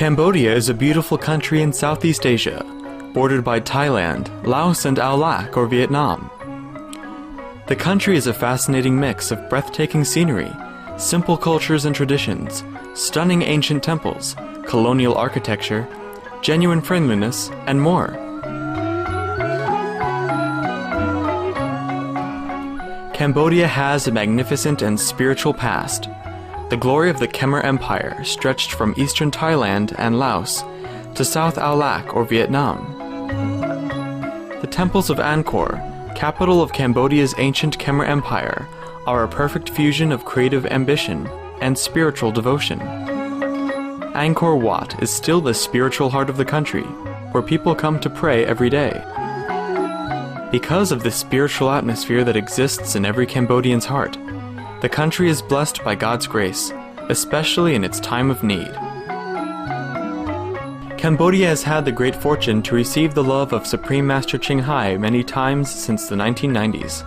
Cambodia is a beautiful country in Southeast Asia, bordered by Thailand, Laos, and Ao Lac or Vietnam. The country is a fascinating mix of breathtaking scenery, simple cultures and traditions, stunning ancient temples, colonial architecture, genuine friendliness, and more. Cambodia has a magnificent and spiritual past. The glory of the Khmer Empire stretched from eastern Thailand and Laos to South Ao Lac or Vietnam. The temples of Angkor, capital of Cambodia's ancient Khmer Empire, are a perfect fusion of creative ambition and spiritual devotion. Angkor Wat is still the spiritual heart of the country, where people come to pray every day. Because of the spiritual atmosphere that exists in every Cambodian's heart, the country is blessed by God's grace, especially in its time of need. Cambodia has had the great fortune to receive the love of Supreme Master Ching Hai many times since the 1990s.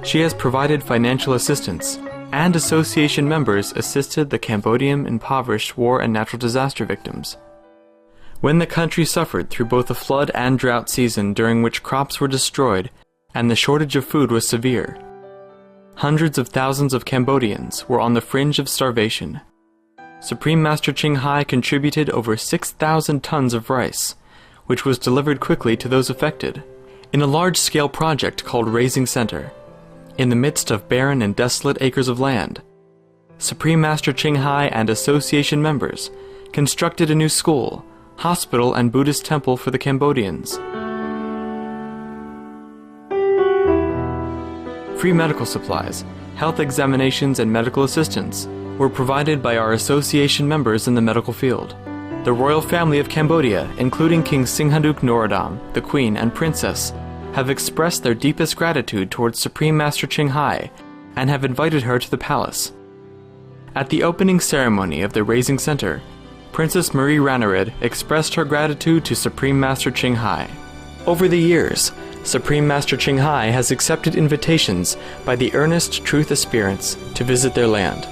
She has provided financial assistance, and association members assisted the Cambodian impoverished war and natural disaster victims. When the country suffered through both a flood and drought season during which crops were destroyed and the shortage of food was severe, hundreds of thousands of Cambodians were on the fringe of starvation. Supreme Master Ching Hai contributed over 6,000 tons of rice, which was delivered quickly to those affected, in a large-scale project called Raising Center. In the midst of barren and desolate acres of land, Supreme Master Ching Hai and association members constructed a new school, hospital, and Buddhist temple for the Cambodians. Free medical supplies, health examinations, and medical assistance were provided by our association members in the medical field. The royal family of Cambodia, including King Singhanuk Norodom, the Queen, and Princess, have expressed their deepest gratitude towards Supreme Master Ching Hai and have invited her to the palace. At the opening ceremony of the Raising Center, Princess Marie Ranarid expressed her gratitude to Supreme Master Ching Hai. Over the years, Supreme Master Ching Hai has accepted invitations by the earnest truth aspirants to visit their land.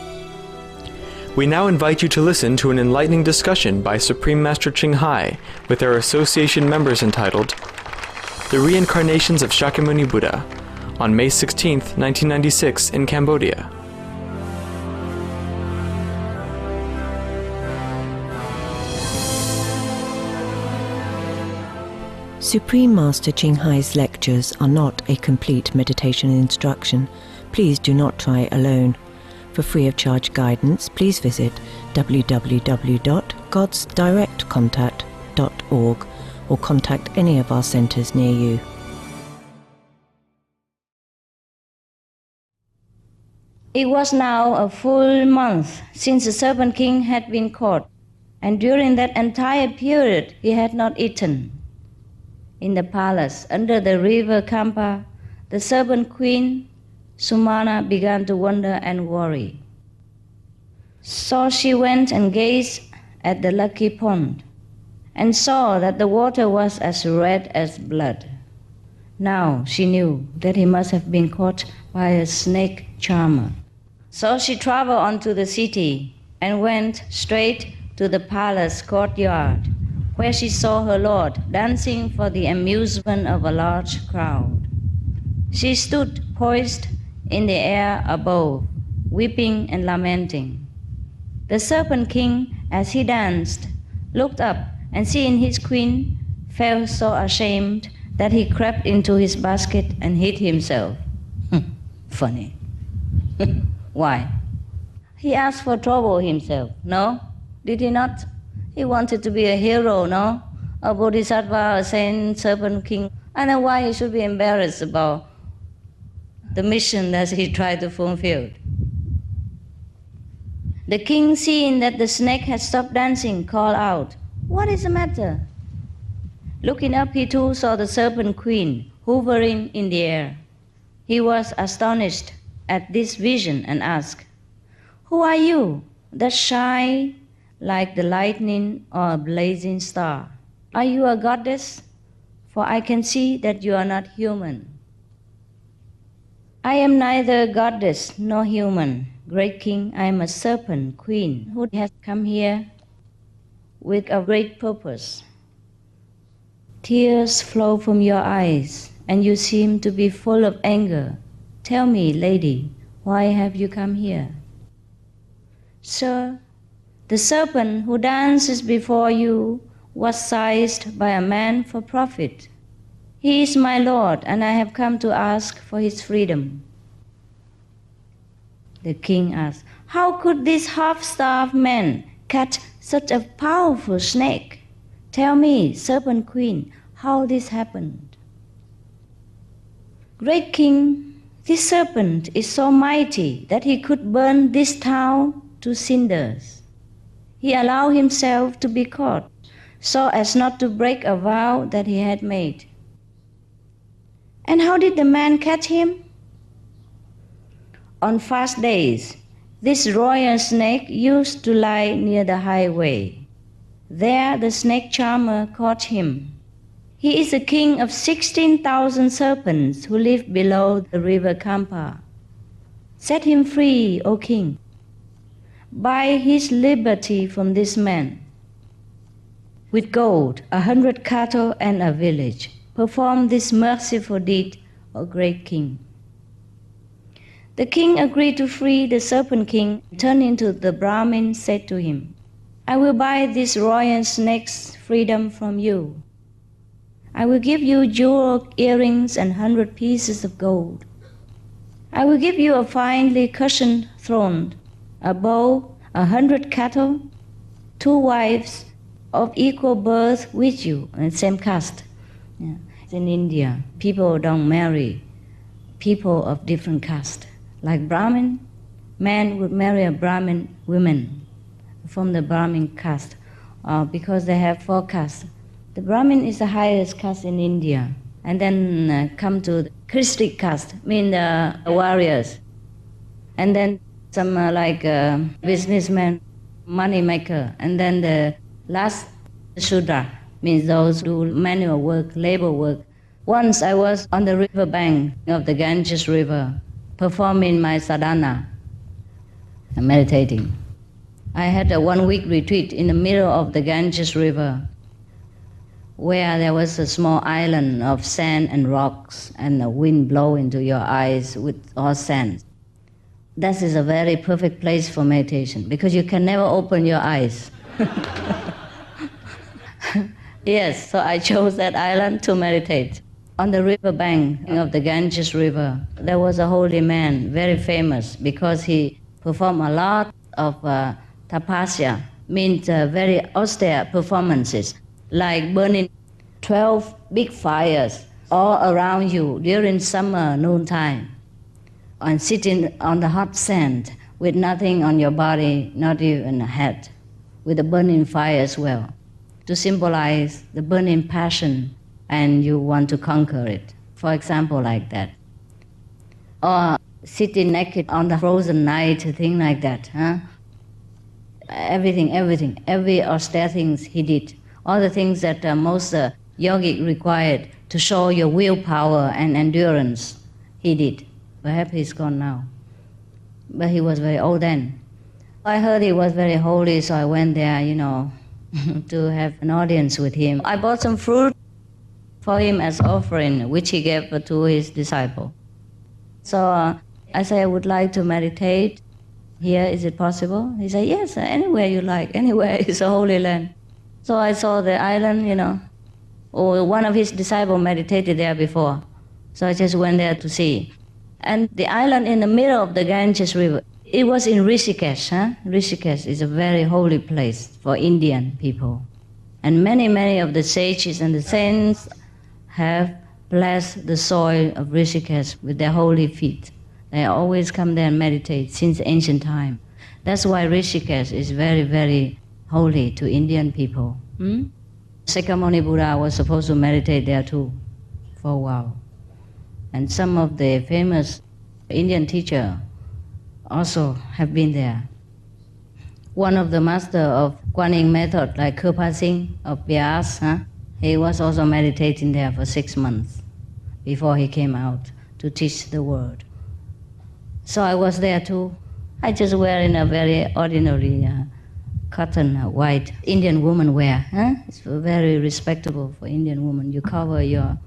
We now invite you to listen to an enlightening discussion by Supreme Master Ching Hai with our association members entitled The Reincarnations of Shakyamuni Buddha on May 16, 1996 in Cambodia. Supreme Master Ching Hai's lectures are not a complete meditation instruction. Please do not try alone. For free of charge guidance, please visit www.godsdirectcontact.org or contact any of our centres near you. It was now a full month since the Serpent King had been caught, and during that entire period he had not eaten. In the palace under the river Kampa, the Serpent Queen Sumana began to wonder and worry. So she went and gazed at the lucky pond and saw that the water was as red as blood. Now she knew that he must have been caught by a snake charmer. So she traveled on to the city and went straight to the palace courtyard, where she saw her lord dancing for the amusement of a large crowd. She stood poised in the air above, weeping and lamenting. The Serpent King, as he danced, looked up and seeing his queen, felt so ashamed that he crept into his basket and hid himself. Funny. Why? He asked for trouble himself, no? Did he not? He wanted to be a hero, no? A bodhisattva, a saint, Serpent King. I know why he should be embarrassed about the mission that he tried to fulfill. The king, seeing that the snake had stopped dancing, called out, "What is the matter?" Looking up, he too saw the Serpent Queen hovering in the air. He was astonished at this vision and asked, "Who are you that shine like the lightning or a blazing star? Are you a goddess? For I can see that you are not human." "I am neither goddess nor human," Great king, I am a serpent queen who has come here with a great purpose. Tears flow from your eyes, and you seem to be full of anger. Tell me, lady, why have you come here? Sir, the serpent who dances before you was seized by a man for profit. He is my lord, and I have come to ask for his freedom. The king asked, how could this half-starved man catch such a powerful snake? Tell me, serpent queen, how this happened. Great king, this serpent is so mighty that he could burn this town to cinders. He allowed himself to be caught so as not to break a vow that he had made. And how did the man catch him? On fast days, this royal snake used to lie near the highway. There the snake charmer caught him. He is the king of 16,000 serpents who live below the river Kampa. Set him free, O king. Buy his liberty from this man. With gold, 100 cattle and a village, perform this merciful deed, O great king. The king agreed to free the serpent king, turning to the Brahmin, said to him, I will buy this royal snake's freedom from you. I will give you jewel earrings and 100 pieces of gold. I will give you a finely cushioned throne, a bow, 100 cattle, 2 wives of equal birth with you, and same caste. Yeah. In India, people don't marry people of different caste. Like Brahmin, man would marry a Brahmin woman from the Brahmin caste because they have 4 castes. The Brahmin is the highest caste in India. And then come to the Christic caste, mean the warriors. And then some businessmen, money maker. And then the last Shudra, means those who do manual work, labor work. Once I was on the river bank of the Ganges River, performing my sadhana, meditating. I had a 1-week retreat in the middle of the Ganges River, where there was a small island of sand and rocks, and the wind blow into your eyes with all sand. That is a very perfect place for meditation, because you can never open your eyes. Yes, so I chose that island to meditate. On the river bank of the Ganges River, there was a holy man, very famous, because he performed a lot of tapasya, means very austere performances, like burning 12 big fires all around you during summer noontime, and sitting on the hot sand with nothing on your body, not even a head, with a burning fire as well, to symbolize the burning passion and you want to conquer it. For example, like that. Or sitting naked on the frozen night, thing like that. Huh? Everything, every austere things he did. All the things that most yogic required to show your willpower and endurance, he did. Perhaps he's gone now. But he was very old then. I heard he was very holy, so I went there, to have an audience with him. I bought some fruit for him as offering, which he gave to his disciple. So I said, I would like to meditate here. Is it possible? He said, yes, anywhere you like. Anywhere is a holy land. So I saw the island, or one of his disciples meditated there before. So I just went there to see. And the island in the middle of the Ganges River, it was in Rishikesh. Rishikesh is a very holy place for Indian people. And many of the sages and the saints have blessed the soil of Rishikesh with their holy feet. They always come there and meditate since ancient time. That's why Rishikesh is very, very holy to Indian people. Shakyamuni Buddha was supposed to meditate there too for a while. And some of the famous Indian teachers also have been there. One of the master of Kuan Yin method, like Kirpa Singh of Bias, he was also meditating there for 6 months before he came out to teach the word. So I was there too. I just wear in a very ordinary cotton white Indian woman wear. It's very respectable for Indian woman. You cover your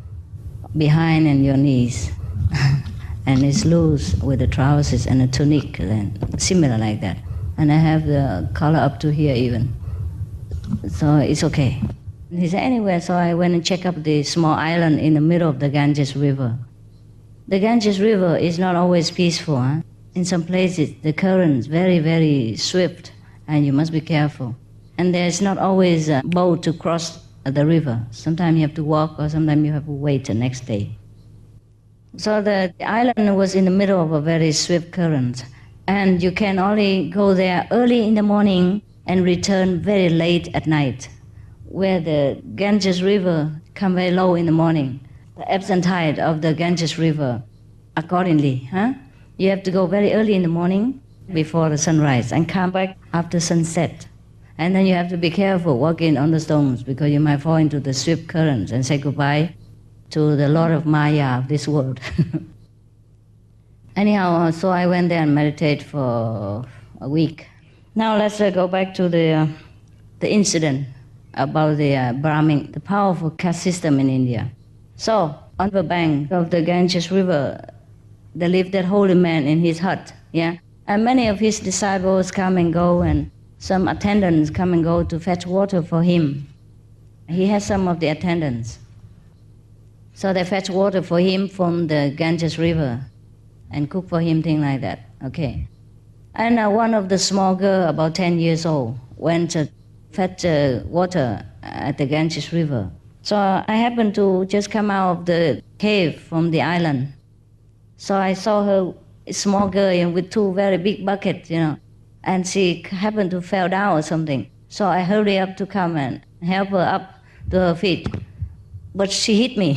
behind and your knees. And it's loose with the trousers and a tunic, and similar like that. And I have the collar up to here even. So it's okay. He said, anyway, so I went and checked up the small island in the middle of the Ganges River. The Ganges River is not always peaceful. In some places, the current is very, very swift, and you must be careful. And there's not always a boat to cross the river. Sometimes you have to walk, or sometimes you have to wait the next day. So the island was in the middle of a very swift current, and you can only go there early in the morning and return very late at night, where the Ganges River come very low in the morning. The ebbs and tide of the Ganges River accordingly. You have to go very early in the morning before the sunrise and come back after sunset. And then you have to be careful walking on the stones because you might fall into the swift currents and say goodbye to the Lord of Maya of this world. Anyhow, so I went there and meditated for a week. Now let's go back to the incident about the Brahmin, the powerful caste system in India. So on the bank of the Ganges River, there lived that holy man in his hut, and many of his disciples come and go, and some attendants come and go to fetch water for him. He has some of the attendants. So they fetch water for him from the Ganges River and cook for him, things like that. Okay. And one of the small girl, about 10 years old, went to fetch water at the Ganges River. So I happened to just come out of the cave from the island. So I saw her, a small girl, with two very big buckets, and she happened to fall down or something. So I hurried up to come and help her up to her feet. But she hit me.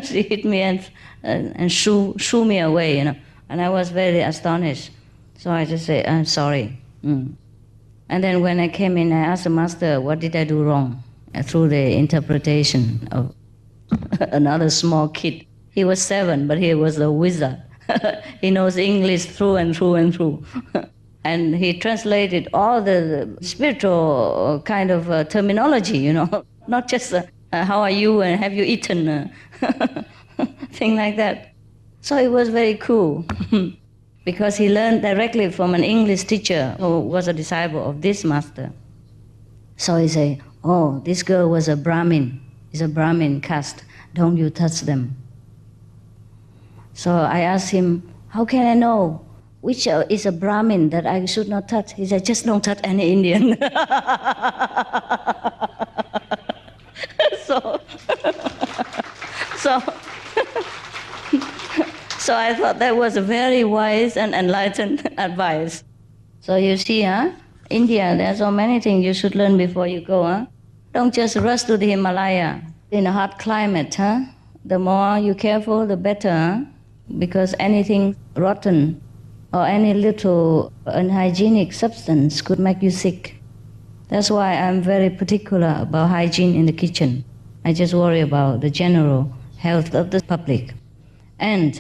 She hit me and shoo me away, And I was very astonished. So I just said, I'm sorry. And then when I came in, I asked the master, what did I do wrong? Through the interpretation of another small kid. He was 7, but he was a wizard. He knows English through and through and through. And he translated all the spiritual kind of terminology, not just how are you and have you eaten, thing like that. So it was very cool because he learned directly from an English teacher who was a disciple of this master. So he said, oh, this girl was a Brahmin. It's a Brahmin caste. Don't you touch them. So I asked him, how can I know which is a Brahmin that I should not touch? He said, just don't touch any Indian. So I thought that was a very wise and enlightened advice. So you see, India, there are so many things you should learn before you go. Don't just rush to the Himalaya in a hot climate. The more you're careful, the better. Because anything rotten or any little unhygienic substance could make you sick. That's why I'm very particular about hygiene in the kitchen. I just worry about the general health of the public. And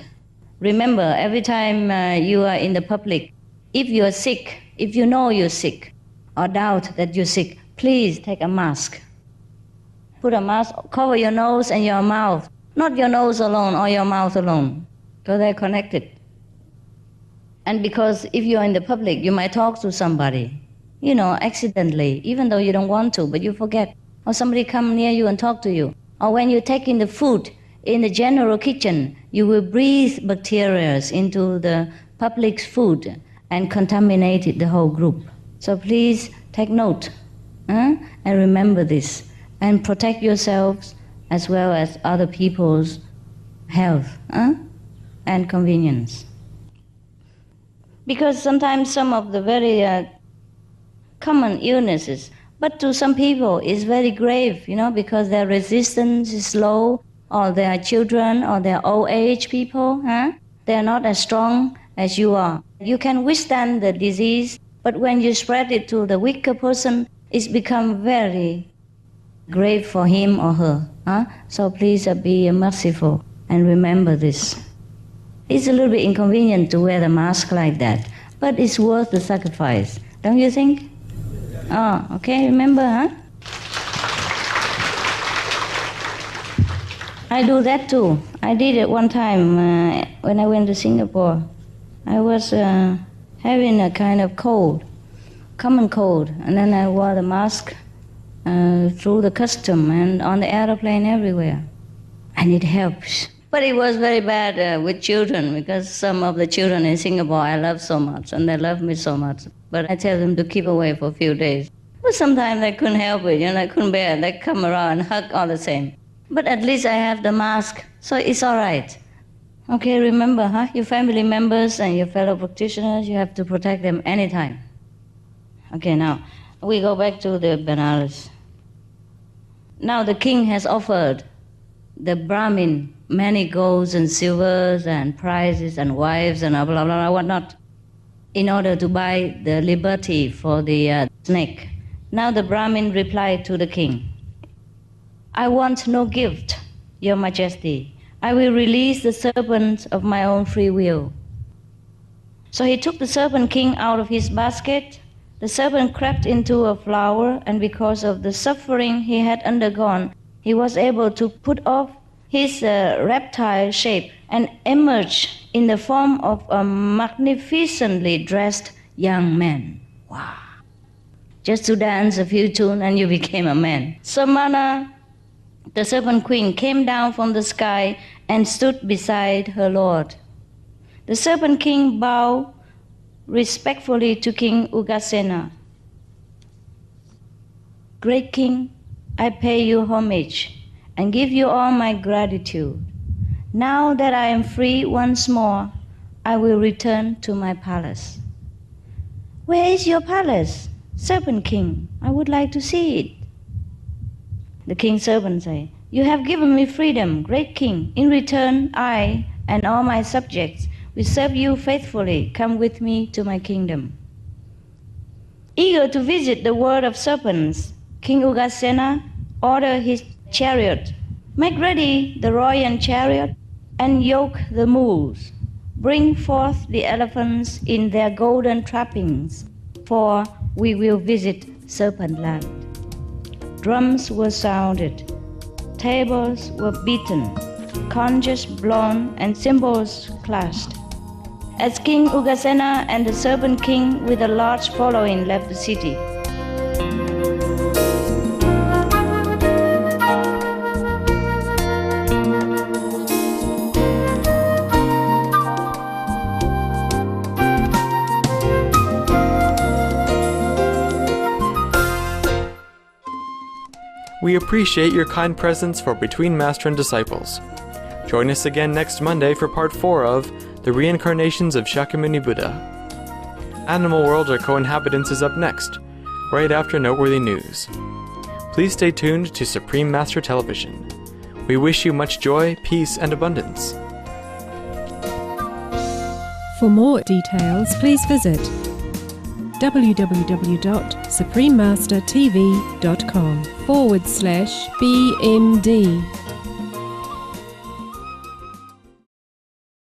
remember, every time you are in the public, if you are sick, if you know you're sick or doubt that you're sick, please take a mask. Put a mask, cover your nose and your mouth. Not your nose alone or your mouth alone, because they're connected. And because if you're in the public, you might talk to somebody, accidentally, even though you don't want to, but you forget. Or somebody come near you and talk to you. Or when you take in the food in the general kitchen, you will breathe bacteria into the public's food and contaminate the whole group. So please take note and remember this and protect yourselves as well as other people's health and convenience. Because sometimes some of the very common illnesses, but to some people it's very grave, because their resistance is low, or they are children, or they are old age people. They are not as strong as you are. You can withstand the disease, but when you spread it to the weaker person, it's become very grave for him or her. So please be merciful and remember this. It's a little bit inconvenient to wear the mask like that, but it's worth the sacrifice, don't you think? Oh, okay, remember, huh? I do that too. I did it one time when I went to Singapore. I was having a kind of cold, common cold, and then I wore the mask through the custom and on the airplane everywhere. And it helps. But it was very bad with children, because some of the children in Singapore I love so much, and they love me so much. But I tell them to keep away for a few days. But sometimes they couldn't help it, they couldn't bear it. They come around and hug all the same. But at least I have the mask, so it's all right. Okay, remember, huh? Your family members and your fellow practitioners, you have to protect them anytime. Okay, now, we go back to the Benares. Now the king has offered the Brahmin many golds and silvers and prizes and wives and blah, blah, blah, whatnot, in order to buy the liberty for the snake. Now the Brahmin replied to the king, I want no gift, Your Majesty. I will release the serpent of my own free will. So he took the serpent king out of his basket. The serpent crept into a flower, and because of the suffering he had undergone, he was able to put off his reptile shape and emerge in the form of a magnificently dressed young man. Wow. Just to dance a few tunes and you became a man. Samana, the serpent queen, came down from the sky and stood beside her lord. The serpent king bowed respectfully to King Ugasena. Great king, I pay you homage and give you all my gratitude. Now that I am free once more, I will return to my palace. Where is your palace, Serpent King? I would like to see it. The king serpent said, You have given me freedom, great king. In return, I and all my subjects will serve you faithfully. Come with me to my kingdom. Eager to visit the world of serpents, King Ugasena ordered his chariot. Make ready the royal chariot and yoke the mules. Bring forth the elephants in their golden trappings, for we will visit Serpent Land. Drums were sounded, tables were beaten, conches blown, and cymbals clashed. As King Ugasena and the Serpent King with a large following left the city. We appreciate your kind presence for Between Master and Disciples. Join us again next Monday for part 4 of The Reincarnations of Shakyamuni Buddha. Animal World or Co-Inhabitants is up next, right after noteworthy news. Please stay tuned to Supreme Master Television. We wish you much joy, peace, and abundance. For more details, please visit www.suprememastertv.com/BMD